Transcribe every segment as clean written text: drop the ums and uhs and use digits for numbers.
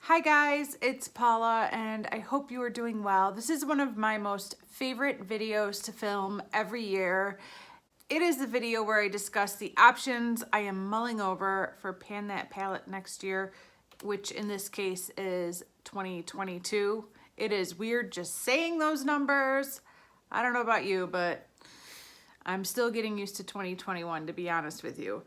Hi guys, it's Paula and I hope you are doing well. This is one of my most favorite videos to film every year. It is the video where I discuss the options I am mulling over for Pan That Palette next year, which in this case is 2022. It is weird just saying those numbers. I don't know about you, but I'm still getting used to 2021 to be honest with you.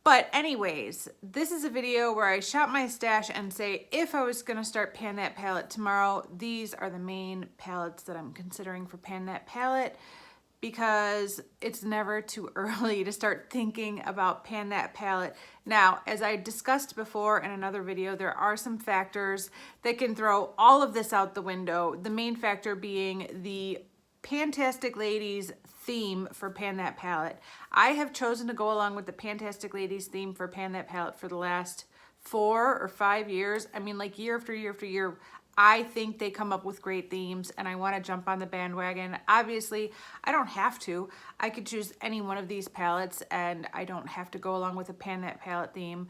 But anyways, this is a video where I shop my stash and say if I was gonna start Pan That Palette tomorrow, these are the main palettes that I'm considering for Pan That Palette, because it's never too early to start thinking about Pan That Palette. Now, as I discussed before in another video, there are some factors that can throw all of this out the window. The main factor being the Pantastic Ladies theme for Pan That Palette. I have chosen to go along with the Pantastic Ladies theme for Pan That Palette for the last 4 or 5 years. I mean, like year after year after year, I think they come up with great themes and I want to jump on the bandwagon. Obviously, I don't have to. I could choose any one of these palettes and I don't have to go along with a Pan That Palette theme.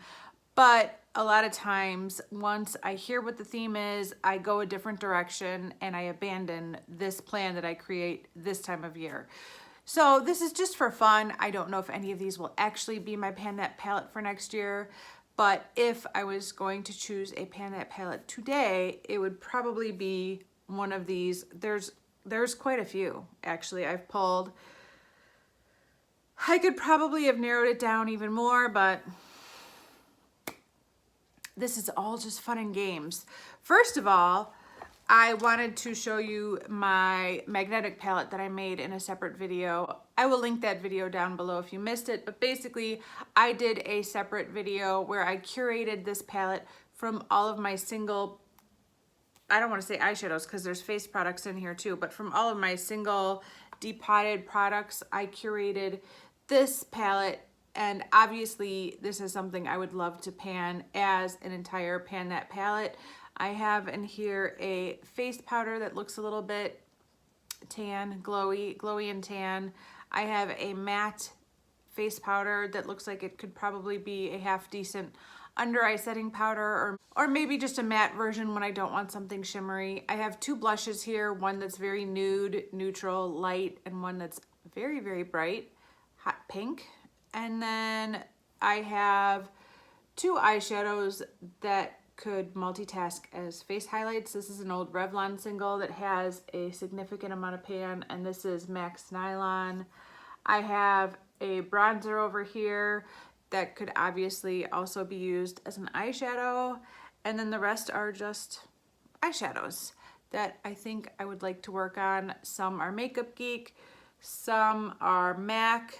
But a lot of times, once I hear what the theme is, I go a different direction and I abandon this plan that I create this time of year. So this is just for fun. I don't know if any of these will actually be my Pan That Palette for next year, but if I was going to choose a Pan That Palette today, it would probably be one of these. There's quite a few, actually, I've pulled. I could probably have narrowed it down even more, but this is all just fun and games. First of all, I wanted to show you my magnetic palette that I made in a separate video. I will link that video down below if you missed it, but basically I did a separate video where I curated this palette from all of my single, I don't want to say eyeshadows because there's face products in here too, but from all of my single depotted products, I curated this palette. And obviously this is something I would love to pan as an entire Pan That Palette. I have in here a face powder that looks a little bit tan, glowy and tan. I have a matte face powder that looks like it could probably be a half decent under eye setting powder, or maybe just a matte version when I don't want something shimmery. I have 2 blushes here, one that's very nude, neutral, light, and one that's very, very bright, hot pink. And then I have 2 eyeshadows that could multitask as face highlights. This is an old Revlon single that has a significant amount of pan, and this is Max Nylon. I have a bronzer over here that could obviously also be used as an eyeshadow, and then the rest are just eyeshadows that I think I would like to work on. Some are Makeup Geek, some are MAC,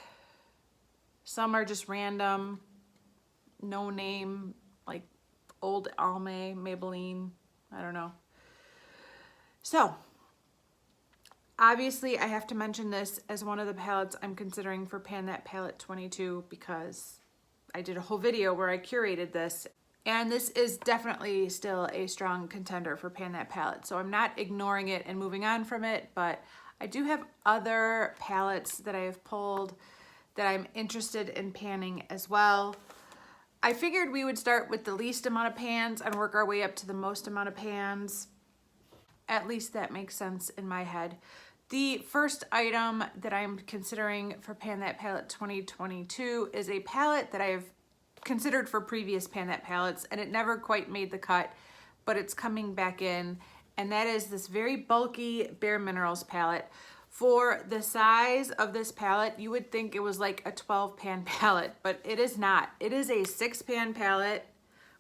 some are just random, no name, like old Almay, Maybelline, I don't know. So, obviously I have to mention this as one of the palettes I'm considering for Pan That Palette 22 because I did a whole video where I curated this. And this is definitely still a strong contender for Pan That Palette. So I'm not ignoring it and moving on from it, but I do have other palettes that I have pulled that I'm interested in panning as well. I figured we would start with the least amount of pans and work our way up to the most amount of pans. At least that makes sense in my head. The first item that I'm considering for Pan That Palette 2022 is a palette that I've considered for previous Pan That palettes and it never quite made the cut, but it's coming back in, and that is this very bulky Bare Minerals palette. For the size of this palette, you would think it was like a 12-pan palette, but it is not. It is a 6-pan palette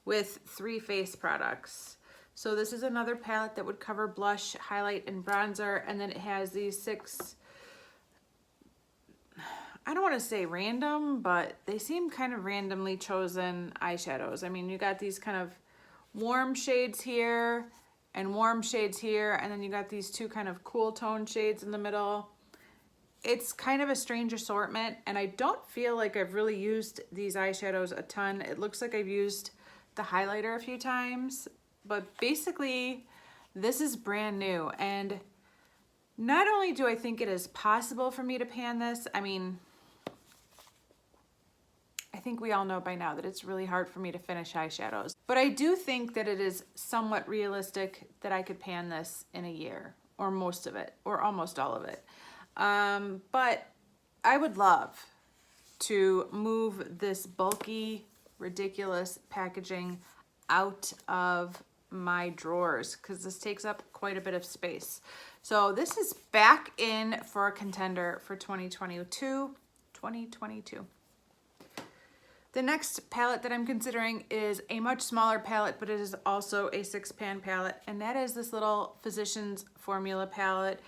with 3 face products. So this is another palette that would cover blush, highlight, and bronzer, and then it has these 6, I don't want to say random, but they seem kind of randomly chosen eyeshadows. I mean, you got these kind of warm shades here, and warm shades here, and then you got these 2 kind of cool tone shades in the middle. It's kind of a strange assortment, and I don't feel like I've really used these eyeshadows a ton. It looks like I've used the highlighter a few times, but basically this is brand new. And not only do I think it is possible for me to pan this, I mean, I think we all know by now that it's really hard for me to finish eyeshadows. But I do think that it is somewhat realistic that I could pan this in a year, or most of it, or almost all of it. But I would love to move this bulky, ridiculous packaging out of my drawers because this takes up quite a bit of space. So this is back in for a contender for 2022. The next palette that I'm considering is a much smaller palette, but it is also a 6-pan palette, and that is this little Physicians Formula palette.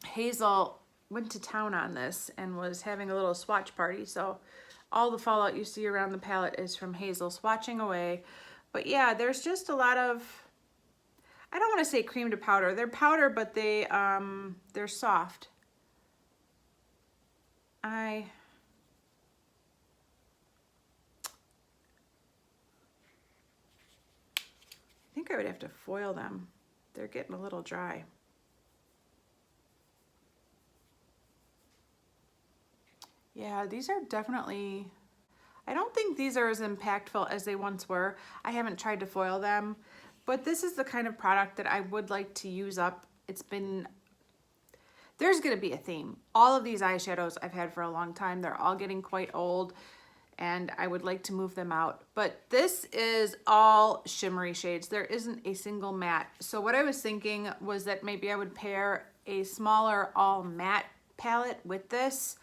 Hazel went to town on this and was having a little swatch party, so all the fallout you see around the palette is from Hazel swatching away. But yeah, there's just a lot of, I don't want to say cream to powder. They're powder, but they're soft. I think I would have to foil them. They're getting a little dry. Yeah, these are definitely, I don't think these are as impactful as they once were. I haven't tried to foil them, but this is the kind of product that I would like to use up. There's gonna be a theme. All of these eyeshadows I've had for a long time, they're all getting quite old, and I would like to move them out. But this is all shimmery shades. There isn't a single matte. So what I was thinking was that maybe I would pair a smaller all matte palette with this,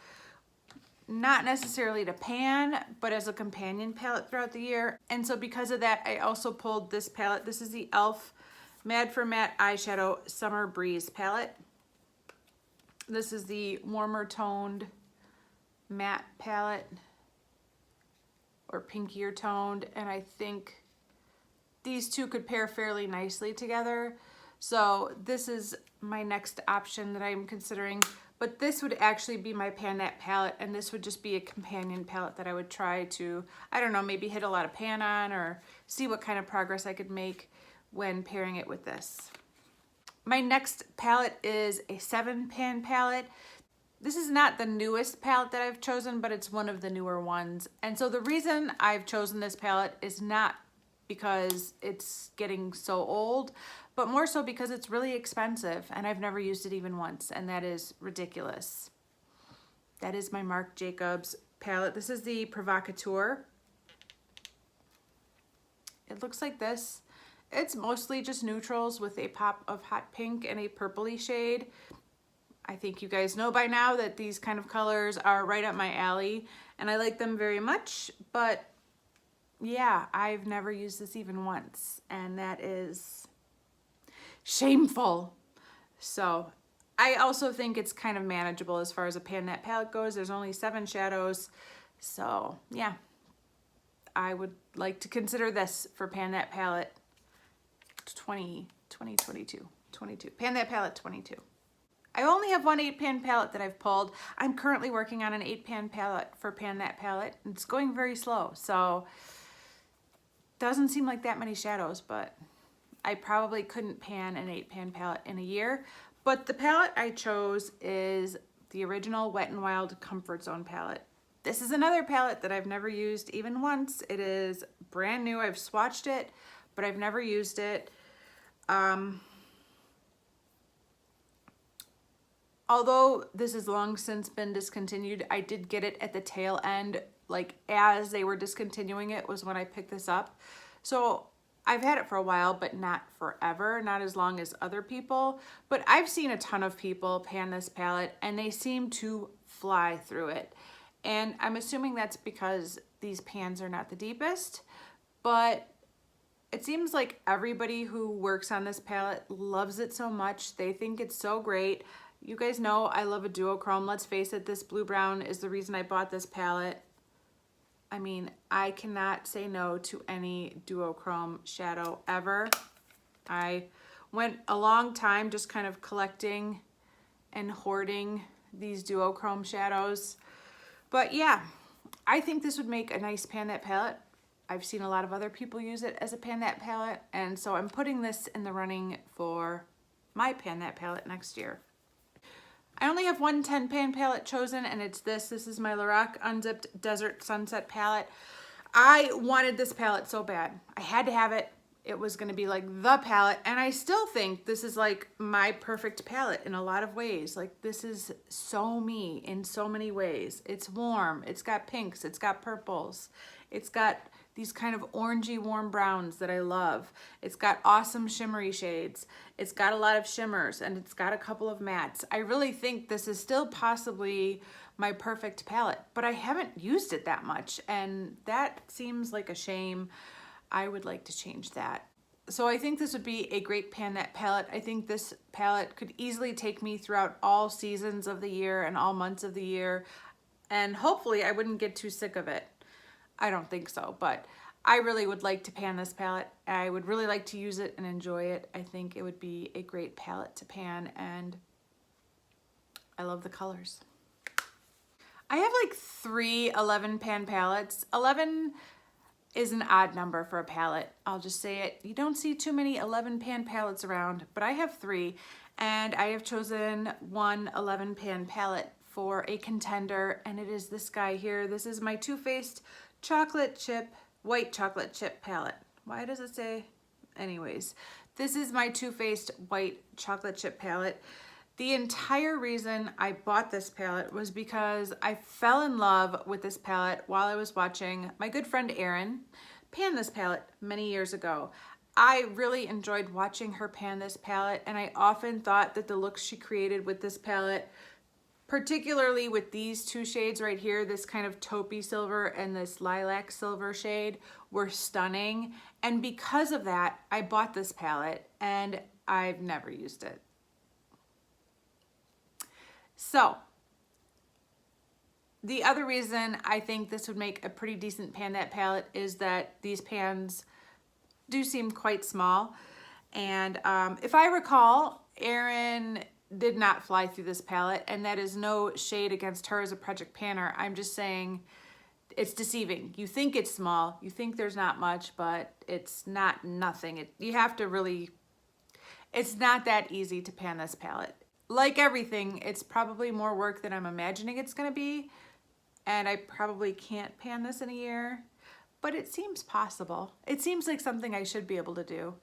not necessarily to pan, but as a companion palette throughout the year. And so because of that, I also pulled this palette. This is the e.l.f. Mad for Matte Eyeshadow Summer Breeze palette. This is the warmer toned matte palette, or pinkier toned, and I think these two could pair fairly nicely together. So this is my next option that I'm considering, but this would actually be my pan that palette, and this would just be a companion palette that I would try to, I don't know, maybe hit a lot of pan on or see what kind of progress I could make when pairing it with this. My next palette is a 7-pan palette. This is not the newest palette that I've chosen, but it's one of the newer ones. And so the reason I've chosen this palette is not because it's getting so old, but more so because it's really expensive and I've never used it even once, and that is ridiculous. That is my Marc Jacobs palette. This is the Provocateur. It looks like this. It's mostly just neutrals with a pop of hot pink and a purpley shade. I think you guys know by now that these kind of colors are right up my alley, and I like them very much, but yeah, I've never used this even once, and that is shameful. So I also think it's kind of manageable as far as a pan that palette goes. There's only 7 shadows, so yeah, I would like to consider this for pan that palette 2022. Pan that palette 22. I only have one 8-pan palette that I've pulled. I'm currently working on an 8-pan palette for pan that palette. It's going very slow, so doesn't seem like that many shadows, but I probably couldn't pan an 8-pan palette in a year. But the palette I chose is the original Wet n Wild Comfort Zone palette. This is another palette that I've never used even once. It is brand new. I've swatched it, but I've never used it. Although this has long since been discontinued, I did get it at the tail end, like as they were discontinuing it was when I picked this up. So I've had it for a while, but not forever, not as long as other people. But I've seen a ton of people pan this palette and they seem to fly through it. And I'm assuming that's because these pans are not the deepest, but it seems like everybody who works on this palette loves it so much. They think it's so great. You guys know I love a duochrome. Let's face it, this blue brown is the reason I bought this palette. I mean, I cannot say no to any duochrome shadow ever. I went a long time just kind of collecting and hoarding these duochrome shadows. But yeah, I think this would make a nice pan that palette. I've seen a lot of other people use it as a pan that palette, and so I'm putting this in the running for my pan that palette next year. I only have one 10 pan palette chosen, and it's this. This is my Lorac Unzipped Desert Sunset palette. I wanted this palette so bad. I had to have it. It was gonna be like the palette, and I still think this is like my perfect palette in a lot of ways. Like, this is so me in so many ways. It's warm, it's got pinks, it's got purples, it's got these kind of orangey warm browns that I love. It's got awesome shimmery shades. It's got a lot of shimmers, and it's got a couple of mattes. I really think this is still possibly my perfect palette, but I haven't used it that much, and that seems like a shame. I would like to change that. So I think this would be a great pan that palette. I think this palette could easily take me throughout all seasons of the year and all months of the year, and hopefully I wouldn't get too sick of it. I don't think so, but I really would like to pan this palette. I would really like to use it and enjoy it. I think it would be a great palette to pan, and I love the colors. I have like 3 11 pan palettes. 11 is an odd number for a palette. I'll just say it. You don't see too many 11 pan palettes around, but I have 3, and I have chosen one 11 pan palette for a contender, and it is this guy here. This is my Too Faced white chocolate chip palette. Why does it say? Anyways, this is my Too Faced white chocolate chip palette. The entire reason I bought this palette was because I fell in love with this palette while I was watching my good friend Erin pan this palette many years ago. I really enjoyed watching her pan this palette, and I often thought that the looks she created with this palette, particularly with these 2 shades right here, this kind of taupey silver and this lilac silver shade, were stunning. And because of that, I bought this palette, and I've never used it. So the other reason I think this would make a pretty decent pan that palette is that these pans do seem quite small. And if I recall, Erin did not fly through this palette, and that is no shade against her as a project panner. I'm just saying it's deceiving. You think it's small, you think there's not much, but it's not nothing. You have to really, it's not that easy to pan this palette. Like everything, it's probably more work than I'm imagining it's gonna be, and I probably can't pan this in a year, but it seems possible. It seems like something I should be able to do.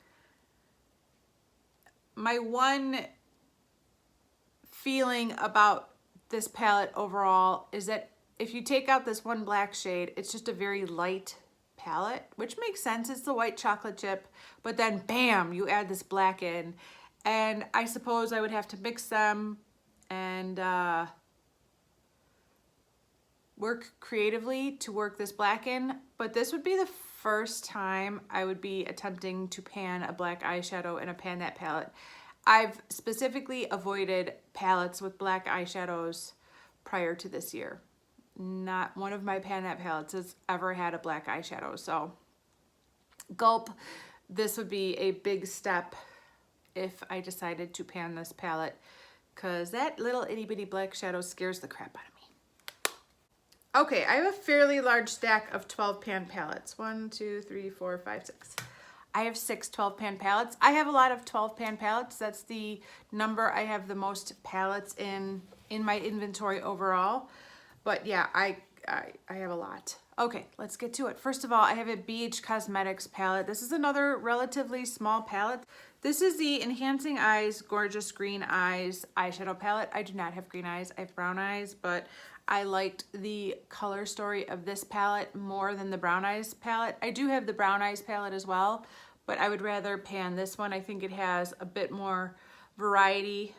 My one feeling about this palette overall is that if you take out this one black shade, it's just a very light palette, which makes sense. It's the white chocolate chip, but then bam, you add this black in. And I suppose I would have to mix them and work creatively to work this black in, but this would be the first time I would be attempting to pan a black eyeshadow in a pan that palette. I've specifically avoided palettes with black eyeshadows prior to this year. Not one of my pan that palettes has ever had a black eyeshadow, so gulp. This would be a big step if I decided to pan this palette, because that little itty bitty black shadow scares the crap out of me. Okay, I have a fairly large stack of 12 pan palettes. 1, 2, 3, 4, 5, 6. I have 6 12 pan palettes. I have a lot of 12 pan palettes. That's the number I have the most palettes in my inventory overall. But yeah, I have a lot. Okay, let's get to it. First of all, I have a BH Cosmetics palette. This is another relatively small palette. This is the Enhancing Eyes Gorgeous Green Eyes eyeshadow palette. I do not have green eyes, I have brown eyes, but I liked the color story of this palette more than the brown eyes palette. I do have the brown eyes palette as well, but I would rather pan this one. I think it has a bit more variety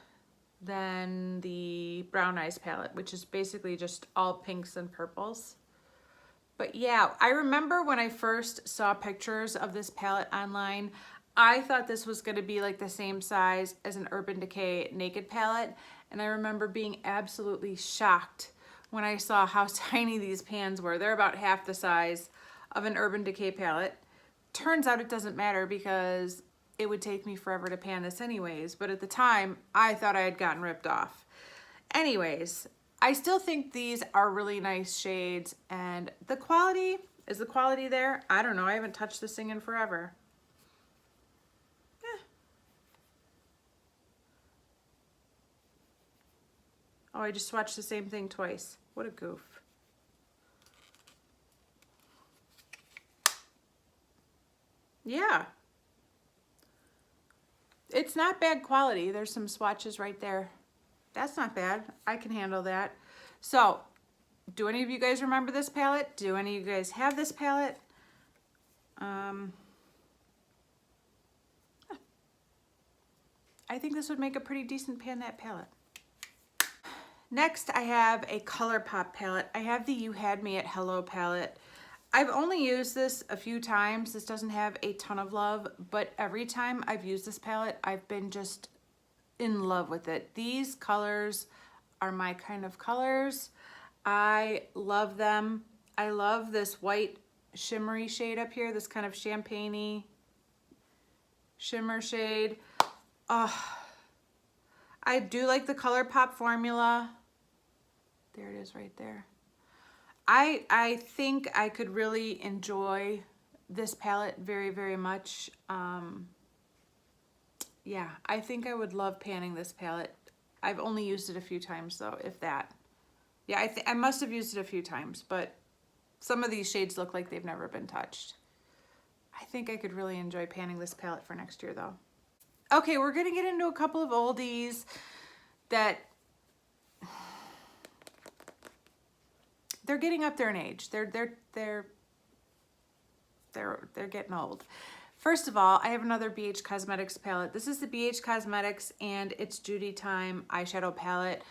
than the brown eyes palette, which is basically just all pinks and purples. But yeah, I remember when I first saw pictures of this palette online, I thought this was going to be like the same size as an Urban Decay Naked palette, and I remember being absolutely shocked when I saw how tiny these pans were. They're about half the size of an Urban Decay palette. Turns out it doesn't matter because it would take me forever to pan this anyways, but at the time, I thought I had gotten ripped off. Anyways, I still think these are really nice shades, and the quality, is the quality there? I don't know, I haven't touched this thing in forever. Oh, I just swatched the same thing twice. What a goof. Yeah. It's not bad quality. There's some swatches right there. That's not bad. I can handle that. So, do any of you guys remember this palette? Do any of you guys have this palette? I think this would make a pretty decent pan that palette. Next, I have a Colourpop palette. I have the You Had Me at Hello palette. I've only used this a few times. This doesn't have a ton of love, but every time I've used this palette, I've been just in love with it. These colors are my kind of colors. I love them. I love this white shimmery shade up here, this kind of champagne-y shimmer shade. I do like the Colourpop formula. There it is right there. I think I could really enjoy this palette very, very much. Yeah, I think I would love panning this palette. I've only used it a few times though, if that. Yeah, I must have used it a few times, but some of these shades look like they've never been touched. I think I could really enjoy panning this palette for next year though. Okay, we're gonna get into a couple of oldies that they're getting up there in age. They're getting old. First of all, I have another BH Cosmetics palette. This is the BH Cosmetics and it's Judy Time eyeshadow palette.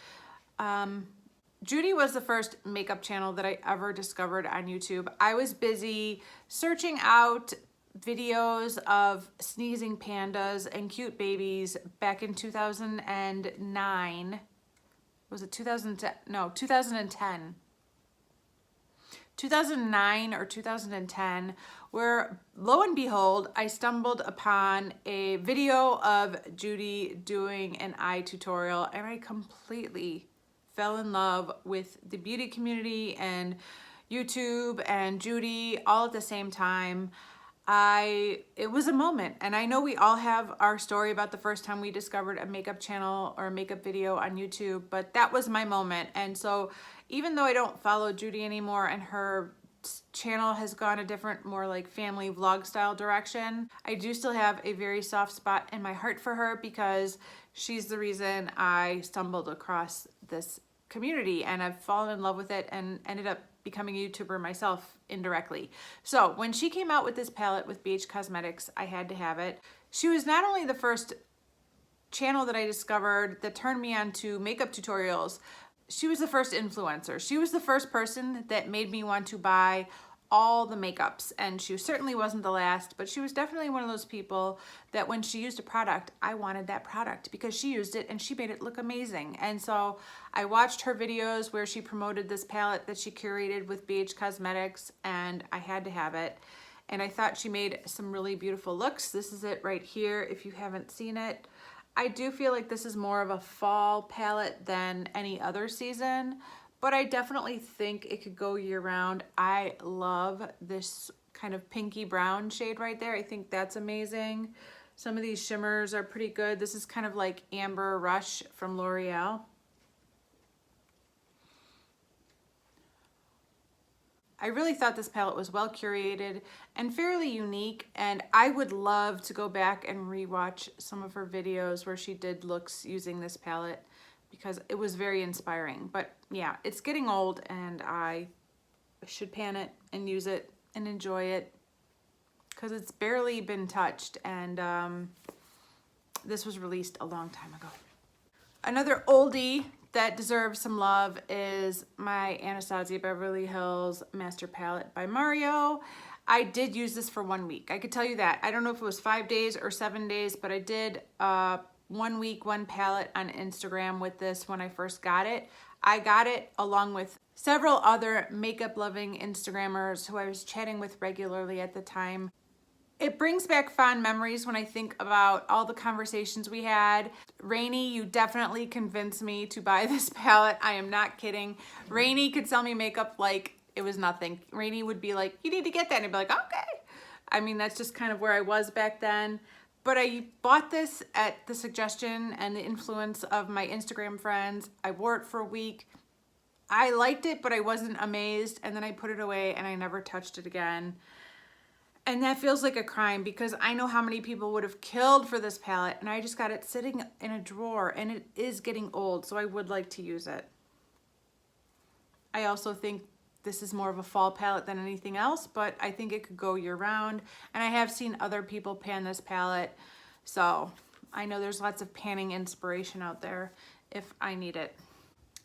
Judy was the first makeup channel that I ever discovered on YouTube. I was busy searching out videos of sneezing pandas and cute babies back in 2009. Was it 2010? No, 2010. 2009 or 2010, where lo and behold, I stumbled upon a video of Judy doing an eye tutorial and I completely fell in love with the beauty community and YouTube and Judy all at the same time. It was a moment, and I know we all have our story about the first time we discovered a makeup channel or a makeup video on YouTube, but that was my moment. And so even though I don't follow Judy anymore and her channel has gone a different, more like family vlog style direction, I do still have a very soft spot in my heart for her because she's the reason I stumbled across this community and I've fallen in love with it and ended up becoming a YouTuber myself indirectly. So when she came out with this palette with BH Cosmetics, I had to have it. She was not only the first channel that I discovered that turned me on to makeup tutorials, she was the first influencer. She was the first person that made me want to buy all the makeups, and she certainly wasn't the last, but she was definitely one of those people that when she used a product, I wanted that product because she used it and she made it look amazing. And so I watched her videos where she promoted this palette that she curated with BH Cosmetics, and I had to have it. And I thought she made some really beautiful looks. This is it right here if you haven't seen it. I do feel like this is more of a fall palette than any other season, but I definitely think it could go year round. I love this kind of pinky brown shade right there. I think that's amazing. Some of these shimmers are pretty good. This is kind of like Amber Rush from L'Oreal. I really thought this palette was well curated and fairly unique, and I would love to go back and rewatch some of her videos where she did looks using this palette because it was very inspiring. But yeah, it's getting old and I should pan it and use it and enjoy it because it's barely been touched, and this was released a long time ago. Another oldie that deserves some love is my Anastasia Beverly Hills Master Palette by Mario. I did use this for 1 week. I could tell you that. I don't know if it was 5 days or 7 days, but I did 1 week, one palette on Instagram with this when I first got it. I got it along with several other makeup loving Instagrammers who I was chatting with regularly at the time. It brings back fond memories when I think about all the conversations we had. Raine, you definitely convinced me to buy this palette. I am not kidding. Raine could sell me makeup like it was nothing. Raine would be like, you need to get that. And I'd be like, okay. I mean, that's just kind of where I was back then. But I bought this at the suggestion and the influence of my Instagram friends. I wore it for a week. I liked it, but I wasn't amazed. And then I put it away and I never touched it again. And that feels like a crime because I know how many people would have killed for this palette, and I just got it sitting in a drawer and it is getting old, so I would like to use it. I also think this is more of a fall palette than anything else, but I think it could go year round. And I have seen other people pan this palette, so I know there's lots of panning inspiration out there if I need it.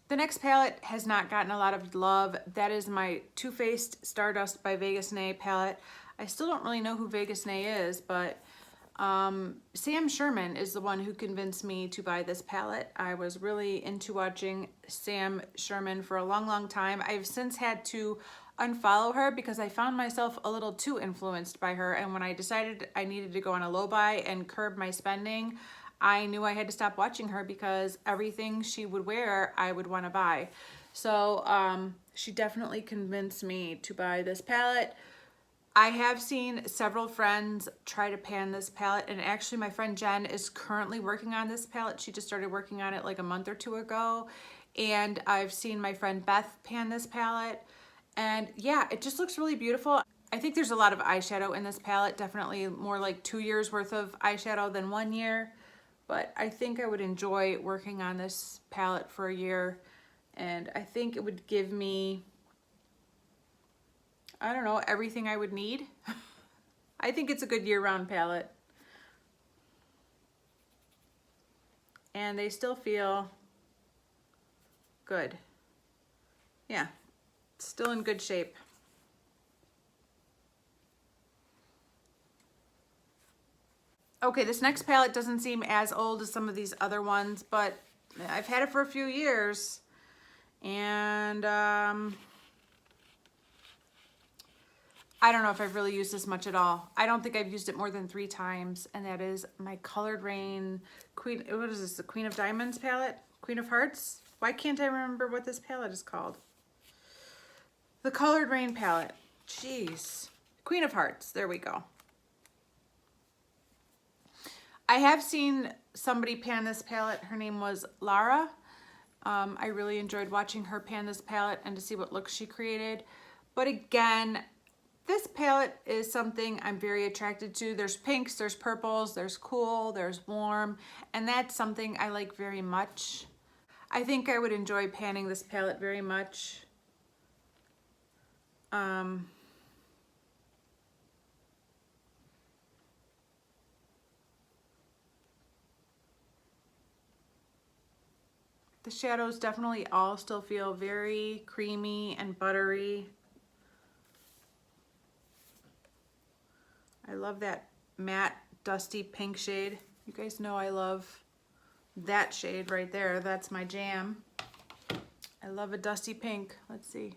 The next palette has not gotten a lot of love. That is my Faced Stardust by Vegas Nay palette. I still don't really know who Vegas Nay is, but Sam Sherman is the one who convinced me to buy this palette. I was really into watching Sam Sherman for a long time. I've since had to unfollow her because I found myself a little too influenced by her, and when I decided I needed to go on a low buy and curb my spending, I knew I had to stop watching her because everything she would wear I would want to buy. So she definitely convinced me to buy this palette. I have seen several friends try to pan this palette, and actually my friend Jen is currently working on this palette. She just started working on it like a month or two ago, and I've seen my friend Beth pan this palette, and yeah, it just looks really beautiful. I think there's a lot of eyeshadow in this palette, definitely more like 2 years worth of eyeshadow than 1 year, but I think I would enjoy working on this palette for a year, and I think it would give me, I don't know, everything I would need. I think it's a good year-round palette. And they still feel good. Yeah, still in good shape. Okay, this next palette doesn't seem as old as some of these other ones, but I've had it for a few years. And I don't know if I've really used this much at all. I don't think I've used it more than 3 times, and that is my Colored Raine Queen, what is this, the Queen of Diamonds palette? Queen of Hearts? Why can't I remember what this palette is called? The Colored Raine palette. Jeez. Queen of Hearts, there we go. I have seen somebody pan this palette. Her name was Lara. I really enjoyed watching her pan this palette and to see what looks she created. But again, this palette is something I'm very attracted to. There's pinks, there's purples, there's cool, there's warm, and that's something I like very much. I think I would enjoy panning this palette very much. The shadows definitely all still feel very creamy and buttery. I love that matte, dusty pink shade. You guys know I love that shade right there. That's my jam. I love a dusty pink. Let's see.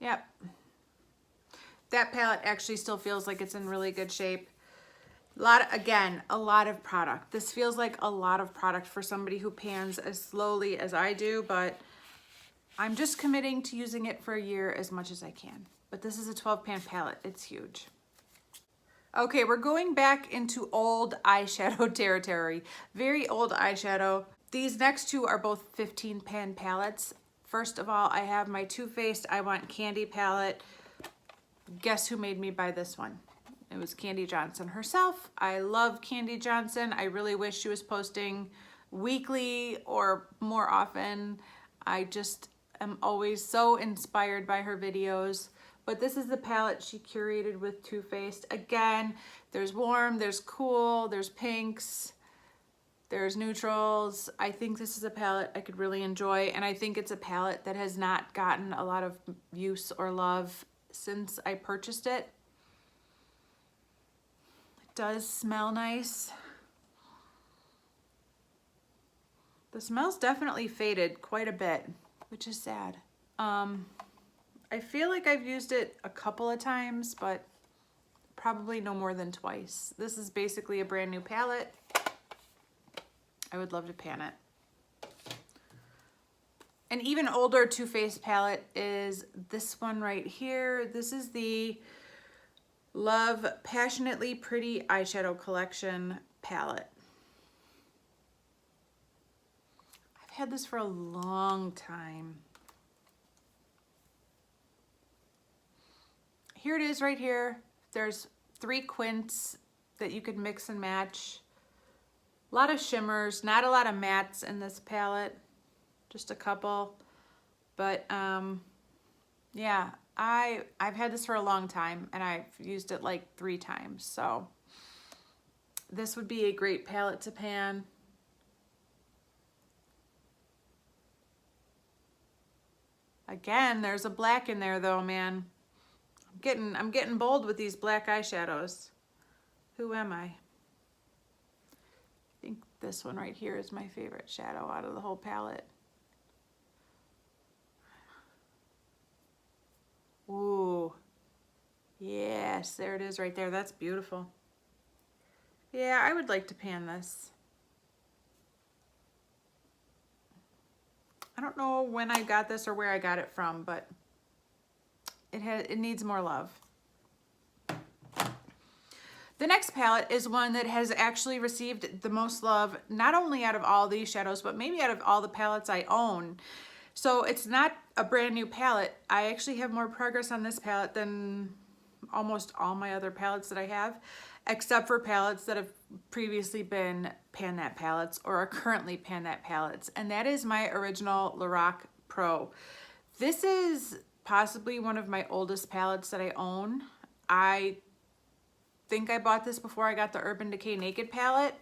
Yep. That palette actually still feels like it's in really good shape. Again, a lot of product. This feels like a lot of product for somebody who pans as slowly as I do, but I'm just committing to using it for a year as much as I can. But this is a 12 pan palette. It's huge. Okay, we're going back into old eyeshadow territory. Very old eyeshadow. These next two are both 15 pan palettes. First of all, I have my Too Faced I Want Candy palette. Guess who made me buy this one? It was Candy Johnson herself. I love Candy Johnson. I really wish she was posting weekly or more often. I just am always so inspired by her videos. But this is the palette she curated with Too Faced. Again, there's warm, there's cool, there's pinks, there's neutrals. I think this is a palette I could really enjoy, and I think it's a palette that has not gotten a lot of use or love since I purchased it. It does smell nice. The smell's definitely faded quite a bit, which is sad. I feel like I've used it a couple of times, but probably no more than twice. This is basically a brand new palette. I would love to pan it. An even older Too Faced palette is this one right here. This is the Love Passionately Pretty Eyeshadow Collection palette. I've had this for a long time. Here it is right here. There's 3 quints that you could mix and match. A lot of shimmers, not a lot of mattes in this palette, just a couple. But yeah, I've had this for a long time and I've used it like 3 times. So this would be a great palette to pan. Again, there's a black in there though, man. I'm getting bold with these black eyeshadows. Who am I? I think this one right here is my favorite shadow out of the whole palette. Ooh. Yes, there it is right there. That's beautiful. Yeah, I would like to pan this. I don't know when I got this or where I got it from, but it needs more love. The next palette is one that has actually received the most love, not only out of all these shadows, but maybe out of all the palettes I own. So it's not a brand new palette. I actually have more progress on this palette than almost all my other palettes that I have, except for palettes that have previously been Pan That palettes or are currently Pan That palettes. And that is my original Lorac Pro. This is possibly one of my oldest palettes that I own. I think I bought this before I got the Urban Decay Naked palette,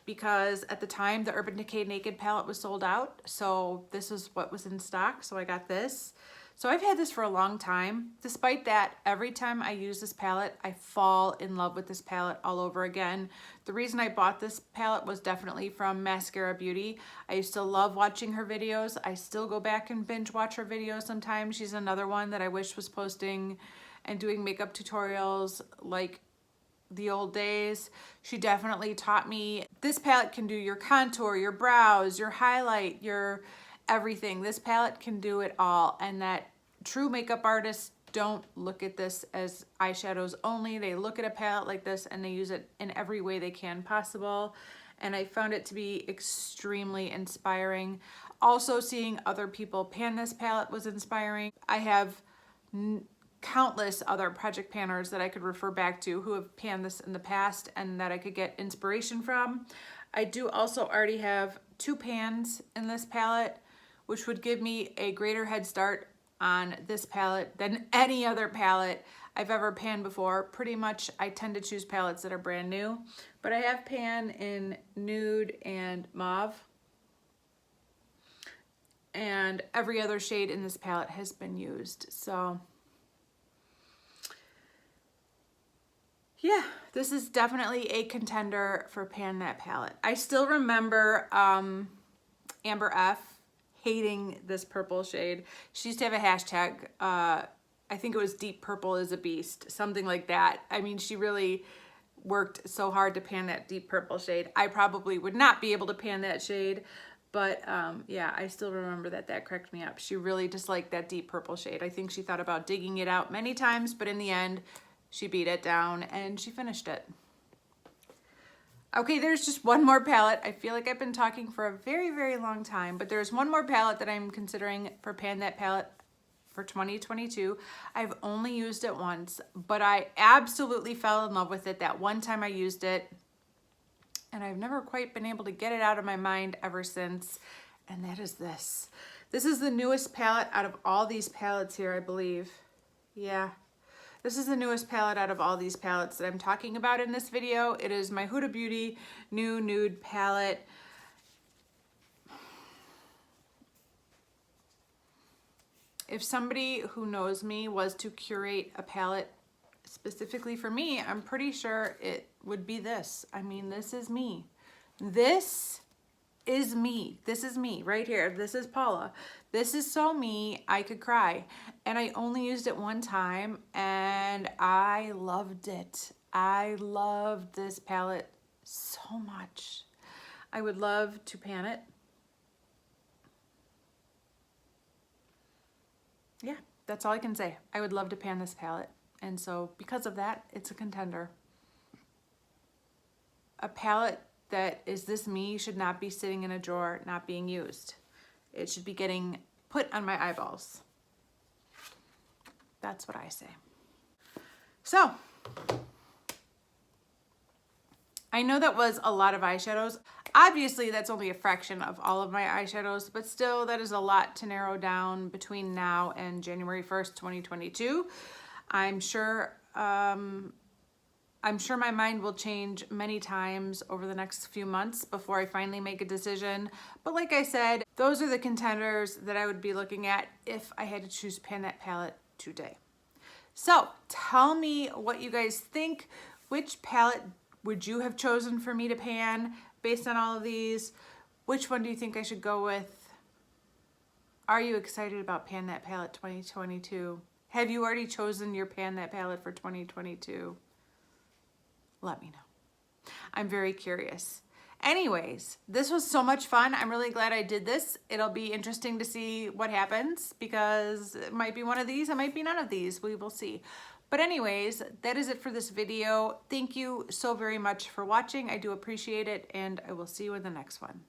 because at the time the Urban Decay Naked palette was sold out. So this is what was in stock. So I got this. So I've had this for a long time. Despite that, every time I use this palette, I fall in love with this palette all over again. The reason I bought this palette was definitely from Mascara Beauty. I used to love watching her videos. I still go back and binge watch her videos sometimes. She's another one that I wish was posting and doing makeup tutorials like the old days. She definitely taught me this palette can do your contour, your brows, your highlight, your everything. This palette can do it all, and that true makeup artists don't look at this as eyeshadows only. They look at a palette like this and they use it in every way they can possible, and I found it to be extremely inspiring. Also, seeing other people pan this palette was inspiring. I have countless other project panners that I could refer back to who have panned this in the past and that I could get inspiration from. I do also already have 2 pans in this palette, which would give me a greater head start on this palette than any other palette I've ever panned before. Pretty much I tend to choose palettes that are brand new, but I have pan in nude and mauve, and every other shade in this palette has been used. So yeah, this is definitely a contender for Pan That palette. I still remember Amber F hating this purple shade. She used to have a hashtag, I think it was Deep Purple is a Beast, something like that. I mean, she really worked so hard to pan that deep purple shade. I probably would not be able to pan that shade, but yeah, I still remember that cracked me up. She really disliked that deep purple shade. I think she thought about digging it out many times, but in the end, she beat it down and she finished it. Okay, there's just one more palette. I feel like I've been talking for a very, very long time, but there's one more palette that I'm considering for Pan That palette for 2022. I've only used it once, but I absolutely fell in love with it that one time I used it, and I've never quite been able to get it out of my mind ever since, and that is this. This is the newest palette out of all these palettes here, I believe. Yeah. This is the newest palette out of all these palettes that I'm talking about in this video. It is my Huda Beauty new nude palette. If somebody who knows me was to curate a palette specifically for me, I'm pretty sure it would be this. I mean, this is me. This is me. This is me right here. This is Paula. This is so me, I could cry. And I only used it one time and I loved it. I loved this palette so much. I would love to pan it. yeah, that's all I can say. I would love to pan this palette. And so because of that, it's a contender. A palette that is this me should not be sitting in a drawer, not being used. It should be getting put on my eyeballs. That's what I say. So, I know that was a lot of eyeshadows. Obviously, that's only a fraction of all of my eyeshadows, but still, that is a lot to narrow down between now and January 1st, 2022. I'm sure my mind will change many times over the next few months before I finally make a decision. But like I said, those are the contenders that I would be looking at if I had to choose pan that palette today. So tell me what you guys think. Which palette would you have chosen for me to pan based on all of these? Which one do you think I should go with? Are you excited about Pan That Palette 2022? Have you already chosen your Pan That Palette for 2022? Let me know. I'm very curious. Anyways, this was so much fun. I'm really glad I did this. It'll be interesting to see what happens because it might be one of these, it might be none of these. We will see. But anyways, that is it for this video. Thank you so very much for watching. I do appreciate it, and I will see you in the next one.